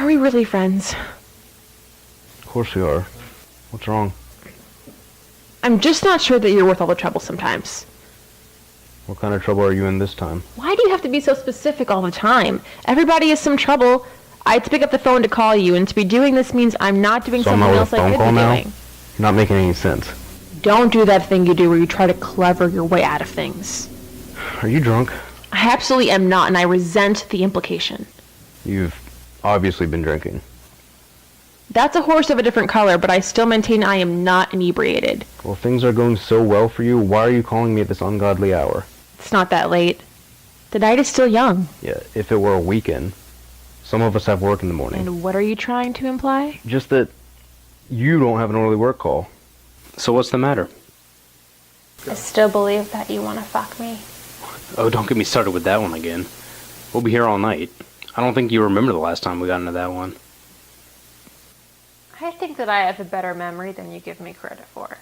we really friends? Of course we are. What's wrong? I'm just not sure that you're worth all the trouble sometimes. What kind of trouble are you in this time? Why do you have to be so specific all the time? Everybody has some trouble. I had to pick up the phone to call you, and to be doing this means I'm not doing something else I could be doing. You're not making any sense. Don't do that thing you do where you try to clever your way out of things. Are you drunk? I absolutely am not, and I resent the implication. You've obviously been drinking. That's a horse of a different color, but I still maintain I am not inebriated. Well, things are going so well for you, why are you calling me at this ungodly hour? It's not that late. The night is still young. Yeah, if it were a weekend. Some of us have work in the morning. And what are you trying to imply? Just that you don't have an early work call. So what's the matter? I still believe that you want to fuck me. Oh, don't get me started with that one again. We'll be here all night. I don't think you remember the last time we got into that one. I think that I have a better memory than you give me credit for.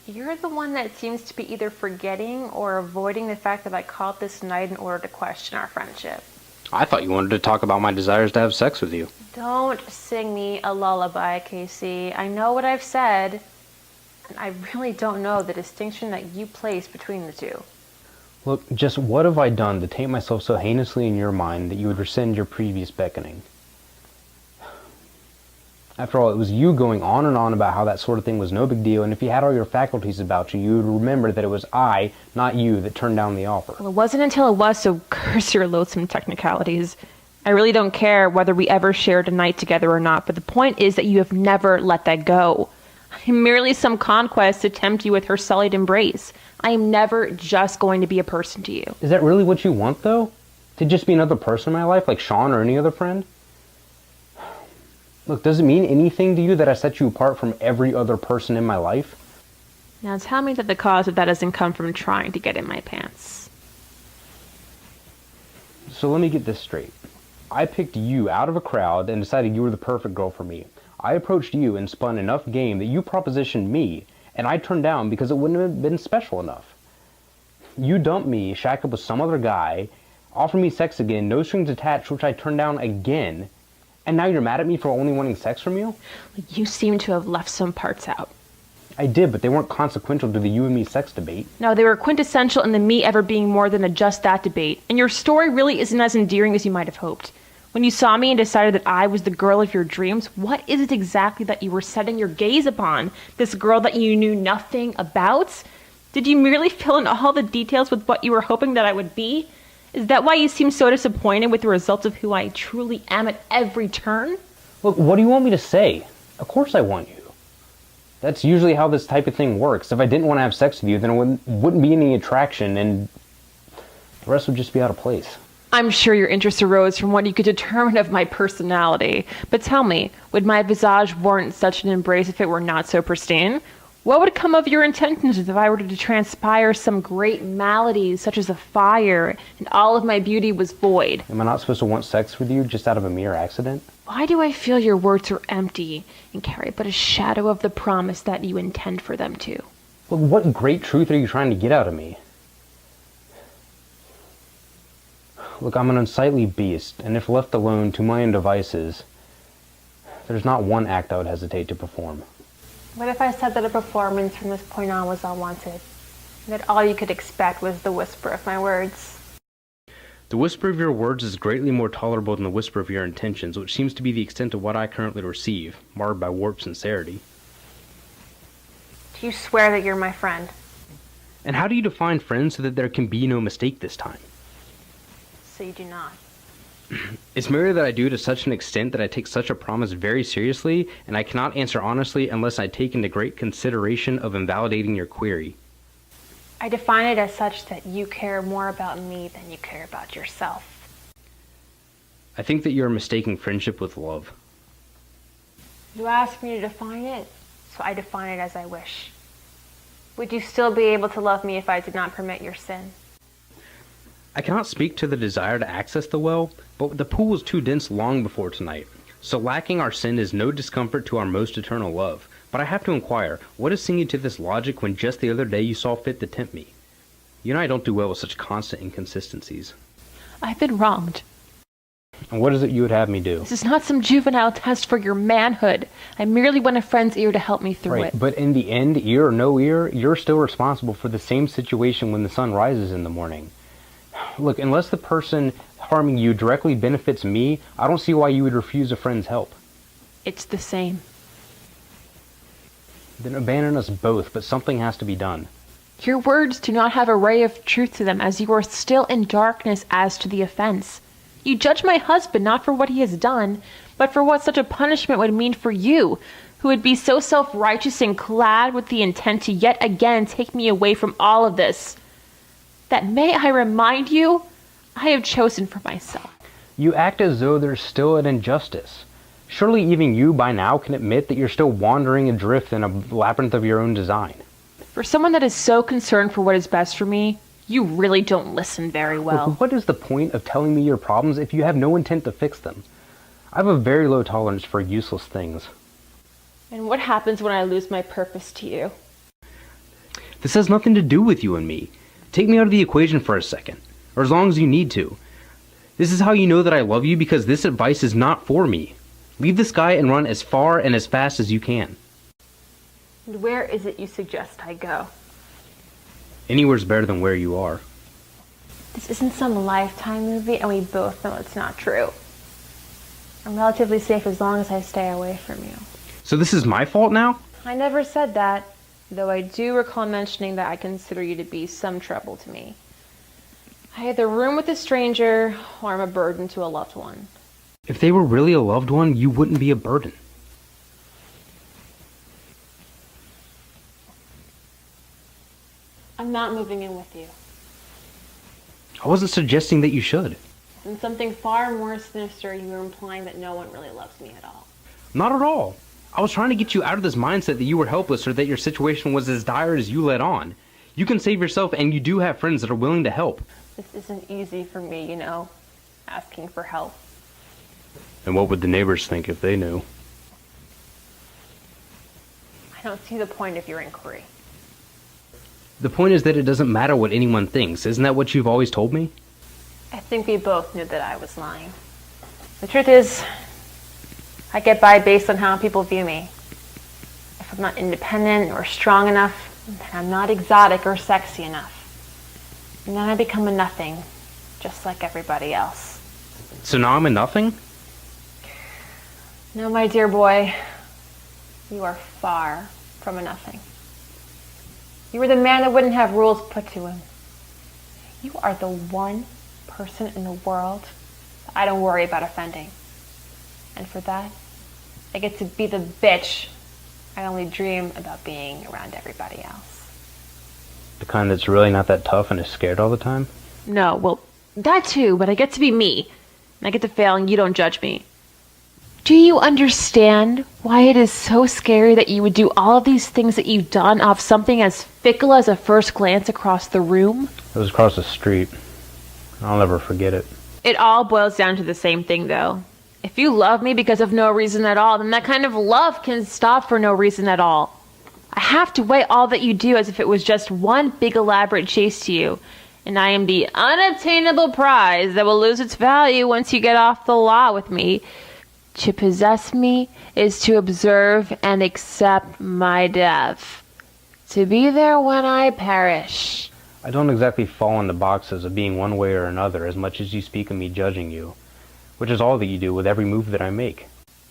You're the one that seems to be either forgetting or avoiding the fact that I called this night in order to question our friendship. I thought you wanted to talk about my desires to have sex with you. Don't sing me a lullaby, Casey. I know what I've said, and I really don't know the distinction that you place between the two. Look, just what have I done to taint myself so heinously in your mind that you would rescind your previous beckoning? After all, it was you going on and on about how that sort of thing was no big deal, and if you had all your faculties about you, you would remember that it was I, not you, that turned down the offer. Well, it wasn't until it was, so curse your loathsome technicalities. I really don't care whether we ever shared a night together or not, but the point is that you have never let that go. I'm merely some conquest to tempt you with her sullied embrace. I am never just going to be a person to you. Is that really what you want, though? To just be another person in my life, like Sean or any other friend? Look, does it mean anything to you that I set you apart from every other person in my life? Now tell me that the cause of that doesn't come from trying to get in my pants. So let me get this straight. I picked you out of a crowd and decided you were the perfect girl for me. I approached you and spun enough game that you propositioned me, and I turned down because it wouldn't have been special enough. You dumped me, shacked up with some other guy, offered me sex again, no strings attached, which I turned down again. And now you're mad at me for only wanting sex from you? You seem to have left some parts out. I did, but they weren't consequential to the you and me sex debate. No, they were quintessential in the me ever being more than a just that debate. And your story really isn't as endearing as you might have hoped. When you saw me and decided that I was the girl of your dreams, what is it exactly that you were setting your gaze upon? This girl that you knew nothing about? Did you merely fill in all the details with what you were hoping that I would be? Is that why you seem so disappointed with the results of who I truly am at every turn? Look, what do you want me to say? Of course I want you. That's usually how this type of thing works. If I didn't want to have sex with you, then it wouldn't be any attraction, and the rest would just be out of place. I'm sure your interest arose from what you could determine of my personality. But tell me, would my visage warrant such an embrace if it were not so pristine? What would come of your intentions if I were to transpire some great malady, such as a fire, and all of my beauty was void? Am I not supposed to want sex with you just out of a mere accident? Why do I feel your words are empty and carry but a shadow of the promise that you intend for them to? Look, what great truth are you trying to get out of me? Look, I'm an unsightly beast, and if left alone to my own devices, there's not one act I would hesitate to perform. What if I said that a performance from this point on was unwanted? That all you could expect was the whisper of my words? The whisper of your words is greatly more tolerable than the whisper of your intentions, which seems to be the extent of what I currently receive, marred by warped sincerity. Do you swear that you're my friend? And how do you define friends so that there can be no mistake this time? So you do not. It's merely that I do to such an extent that I take such a promise very seriously, and I cannot answer honestly unless I take into great consideration of invalidating your query. I define it as such that you care more about me than you care about yourself. I think that you are mistaking friendship with love. You asked me to define it, so I define it as I wish. Would you still be able to love me if I did not permit your sin? I cannot speak to the desire to access the well, but the pool was too dense long before tonight, so lacking our sin is no discomfort to our most eternal love. But I have to inquire, what is singing to this logic when just the other day you saw fit to tempt me? You and I don't do well with such constant inconsistencies. I've been wronged. And what is it you would have me do? This is not some juvenile test for your manhood. I merely want a friend's ear to help me through Right, it. but in the end, ear or no ear, you're still responsible for the same situation when the sun rises in the morning. Look, unless the person harming you directly benefits me, I don't see why you would refuse a friend's help. It's the same. Then abandon us both, but something has to be done. Your words do not have a ray of truth to them, as you are still in darkness as to the offense. You judge my husband not for what he has done, but for what such a punishment would mean for you, who would be so self-righteous and clad with the intent to yet again take me away from all of this. That may I remind you, I have chosen for myself. You act as though there's still an injustice. Surely even you by now can admit that you're still wandering adrift in a labyrinth of your own design. For someone that is so concerned for what is best for me, you really don't listen very well. Look, what is the point of telling me your problems if you have no intent to fix them? I have a very low tolerance for useless things. And what happens when I lose my purpose to you? This has nothing to do with you and me. Take me out of the equation for a second, or as long as you need to. This is how you know that I love you, because this advice is not for me. Leave this guy and run as far and as fast as you can. And where is it you suggest I go? Anywhere's better than where you are. This isn't some Lifetime movie, and we both know it's not true. I'm relatively safe as long as I stay away from you. So this is my fault now? I never said that, though I do recall mentioning that I consider you to be some trouble to me. I either room with a stranger, or I'm a burden to a loved one. If they were really a loved one, you wouldn't be a burden. I'm not moving in with you. I wasn't suggesting that you should. And something far more sinister, you were implying that no one really loves me at all. Not at all. I was trying to get you out of this mindset that you were helpless or that your situation was as dire as you let on. You can save yourself, and you do have friends that are willing to help. This isn't easy for me, you know, asking for help. And what would the neighbors think if they knew? I don't see the point of your inquiry. The point is that it doesn't matter what anyone thinks. Isn't that what you've always told me? I think we both knew that I was lying. The truth is, I get by based on how people view me. If I'm not independent or strong enough, then I'm not exotic or sexy enough. And then I become a nothing, just like everybody else. So now I'm a nothing? No, my dear boy, you are far from a nothing. You are the man that wouldn't have rules put to him. You are the one person in the world that I don't worry about offending. And for that, I get to be the bitch I only dream about being around everybody else. The kind that's really not that tough and is scared all the time? No, well, that too, but I get to be me. And I get to fail and you don't judge me. Do you understand why it is so scary that you would do all of these things that you've done off something as fickle as a first glance across the room? It was across the street. I'll never forget it. It all boils down to the same thing, though. If you love me because of no reason at all, then that kind of love can stop for no reason at all. I have to weigh all that you do as if it was just one big elaborate chase to you, and I am the unattainable prize that will lose its value once you get off the lot with me. To possess me is to observe and accept my death. To be there when I perish. I don't exactly fall into boxes of being one way or another as much as you speak of me judging you, which is all that you do with every move that I make.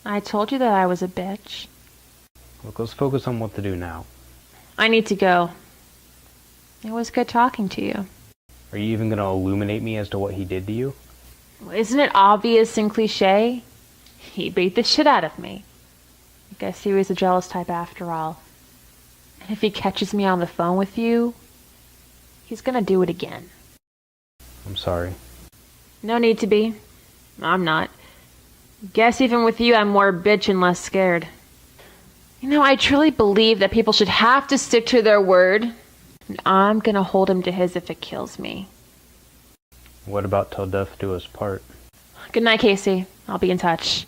I told you that I was a bitch. Look, let's focus on what to do now. I need to go. It was good talking to you. Are you even going to illuminate me as to what he did to you? Isn't it obvious and cliche? He beat the shit out of me. I guess he was a jealous type after all. And if he catches me on the phone with you, he's gonna do it again. I'm sorry. No need to be. I'm not. Guess even with you, I'm more bitch and less scared. You know, I truly believe that people should have to stick to their word. And I'm gonna hold him to his if it kills me. What about till death do us part? Good night, Casey. I'll be in touch.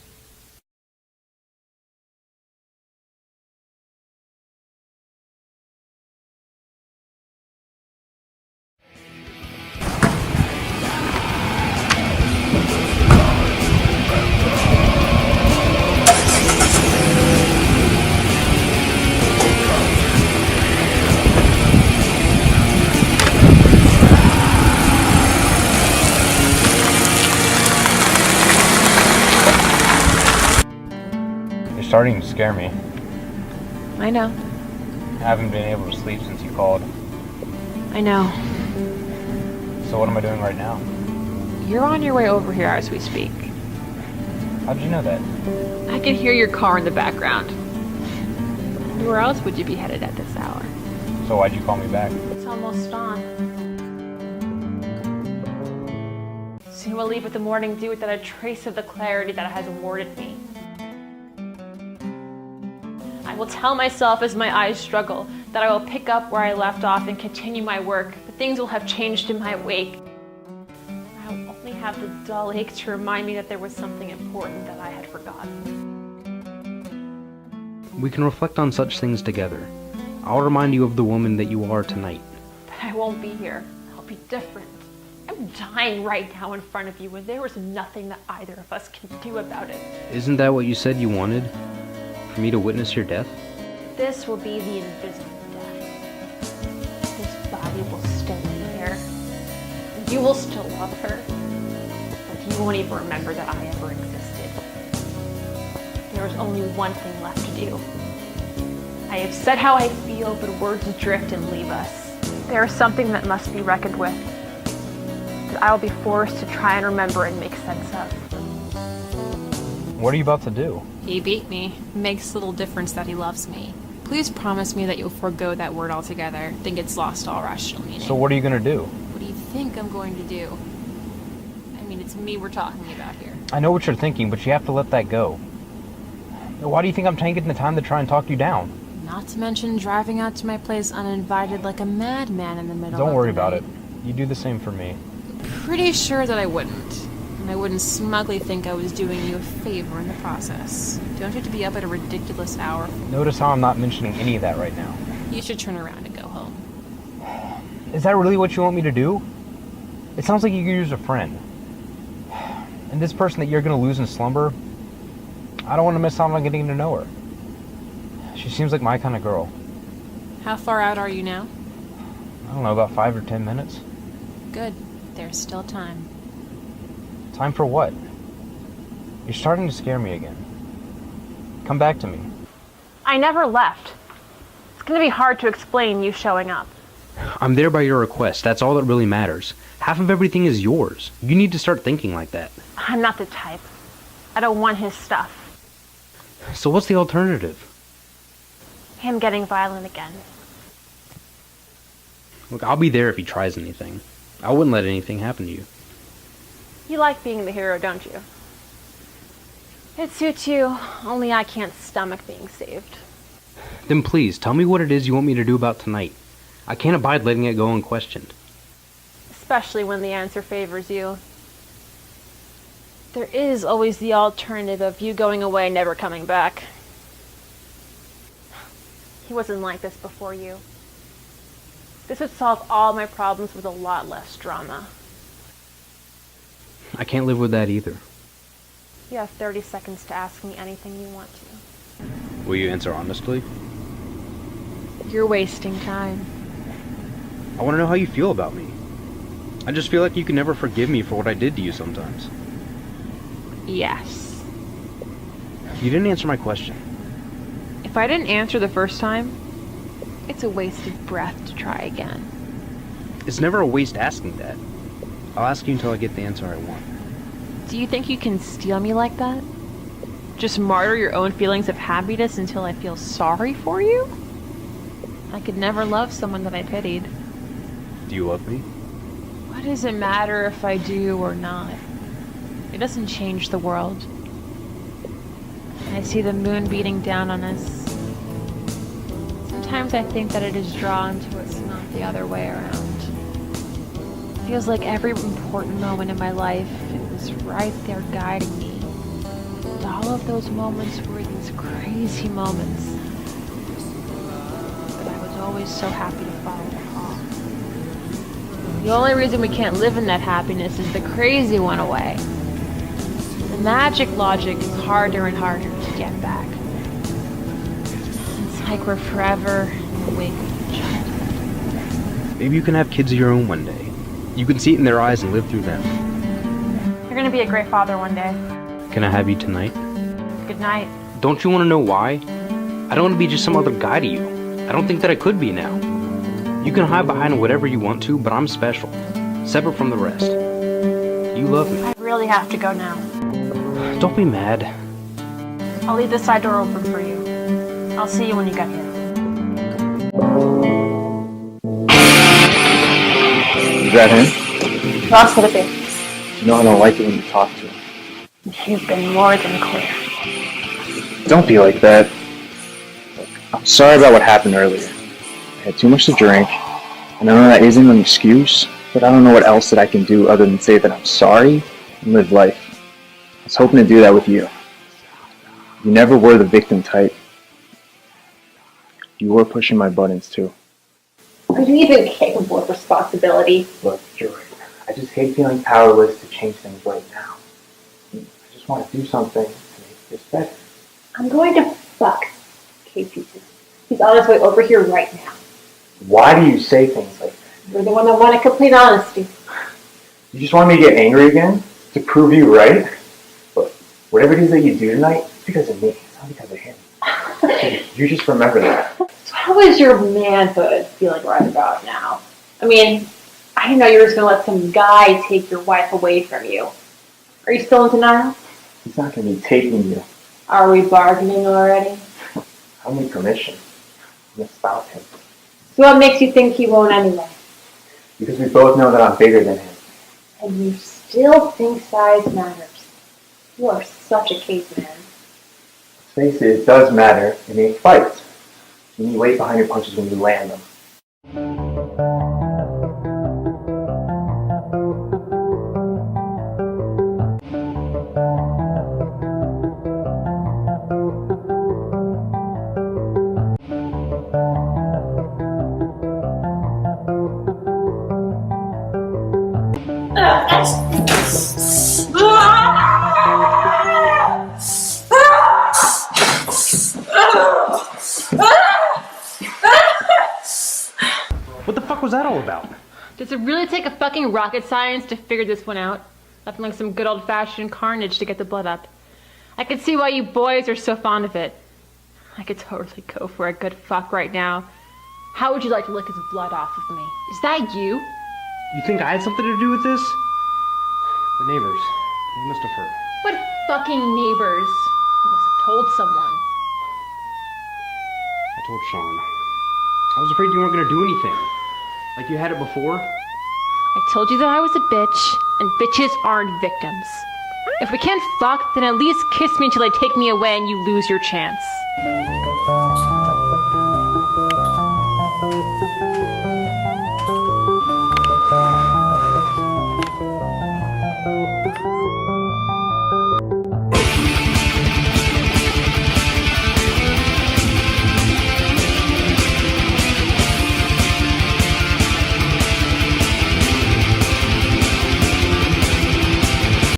starting to scare me. I know. I haven't been able to sleep since you called. I know. So what am I doing right now? You're on your way over here as we speak. How'd you know that? I can hear your car in the background. Where else would you be headed at this hour? So why'd you call me back? It's almost dawn. Soon we'll leave with the morning dew without a trace of the clarity that it has awarded me. I will tell myself as my eyes struggle that I will pick up where I left off and continue my work, but things will have changed in my wake. I will only have the dull ache to remind me that there was something important that I had forgotten. We can reflect on such things together. I'll remind you of the woman that you are tonight. But I won't be here. I'll be different. I'm dying right now in front of you, and there is nothing that either of us can do about it. Isn't that what you said you wanted? For me to witness your death? This will be the invisible death. This body will still be here. You will still love her, but you won't even remember that I ever existed. There is only one thing left to do. I have said how I feel, but words drift and leave us. There is something that must be reckoned with, that I will be forced to try and remember and make sense of. What are you about to do? He beat me. Makes little difference that he loves me. Please promise me that you'll forego that word altogether. Think it's lost all rational meaning. So what are you gonna do? What do you think I'm going to do? I mean, it's me we're talking about here. I know what you're thinking, but you have to let that go. Why do you think I'm taking the time to try and talk you down? Not to mention driving out to my place uninvited like a madman in the middle of the night. Don't worry about it. You do the same for me. Pretty sure that I wouldn't. And I wouldn't smugly think I was doing you a favor in the process. Don't you have to be up at a ridiculous hour? Notice how I'm not mentioning any of that right now. You should turn around and go home. Is that really what you want me to do? It sounds like you could use a friend. And this person that you're gonna lose in slumber, I don't want to miss out on getting to know her. She seems like my kind of girl. How far out are you now? I don't know, about 5 or 10 minutes. Good. There's still time. Time for what? You're starting to scare me again. Come back to me. I never left. It's going to be hard to explain you showing up. I'm there by your request. That's all that really matters. Half of everything is yours. You need to start thinking like that. I'm not the type. I don't want his stuff. So what's the alternative? Him getting violent again. Look, I'll be there if he tries anything. I wouldn't let anything happen to you. You like being the hero, don't you? It suits you, only I can't stomach being saved. Then please, tell me what it is you want me to do about tonight. I can't abide letting it go unquestioned. Especially when the answer favors you. There is always the alternative of you going away and never coming back. He wasn't like this before you. This would solve all my problems with a lot less drama. I can't live with that either. You have 30 seconds to ask me anything you want to. Will you answer honestly? You're wasting time. I want to know how you feel about me. I just feel like you can never forgive me for what I did to you sometimes. Yes. You didn't answer my question. If I didn't answer the first time, it's a wasted breath to try again. It's never a waste asking that. I'll ask you until I get the answer I want. Do you think you can steal me like that? Just martyr your own feelings of happiness until I feel sorry for you? I could never love someone that I pitied. Do you love me? What does it matter if I do or not? It doesn't change the world. I see the moon beating down on us. Sometimes I think that it is drawn to us, not the other way around. It feels like every important moment in my life, it was right there guiding me. And all of those moments were these crazy moments. But I was always so happy to follow the call. The only reason we can't live in that happiness is the crazy one away. The magic logic is harder and harder to get back. It's like we're forever in the wake of the childhood. Maybe you can have kids of your own one day. You can see it in their eyes and live through them. You're gonna be a great father one day. Can I have you tonight? Good night. Don't you want to know why? I don't want to be just some other guy to you. I don't think that I could be now. You can hide behind whatever you want to, but I'm special. Separate from the rest. You love me. I really have to go now. Don't be mad. I'll leave the side door open for you. I'll see you when you get here. Is that him? Who else would it be? You know I don't like it when you talk to him. You've been more than clear. Don't be like that. Look, I'm sorry about what happened earlier. I had too much to drink, and I know that isn't an excuse, but I don't know what else that I can do other than say that I'm sorry and live life. I was hoping to do that with you. You never were the victim type. You were pushing my buttons too. Are you even capable of responsibility? Look, you're right. I just hate feeling powerless to change things right now. I just want to do something to make this better. I'm going to fuck Casey. He's on his way over here right now. Why do you say things like that? You're the one that wanted complete honesty. You just want me to get angry again? To prove you right? Look, whatever it is that you do tonight, it's because of me. It's not because of him. You just remember that. So how is your manhood feeling right about now? I mean, I didn't know you were just going to let some guy take your wife away from you. Are you still in denial? He's not going to be taking you. Are we bargaining already? I need permission. I'm going to stop him. So what makes you think he won't anyway? Because we both know that I'm bigger than him. And you still think size matters. You are such a caveman. Let's face it, it does matter in a fight. You need weight behind your punches when you land them. What the fuck was that all about? Does it really take a fucking rocket science to figure this one out? Nothing like some good old-fashioned carnage to get the blood up. I can see why you boys are so fond of it. I could totally go for a good fuck right now. How would you like to lick his blood off of me? Is that you? You think I had something to do with this? The neighbors. They must have heard. What fucking neighbors? You must have told someone. I told Sean. I was afraid you weren't going to do anything. Like you had it before. I told you that I was a bitch, and bitches aren't victims. If we can't fuck, then at least kiss me until they take me away and you lose your chance.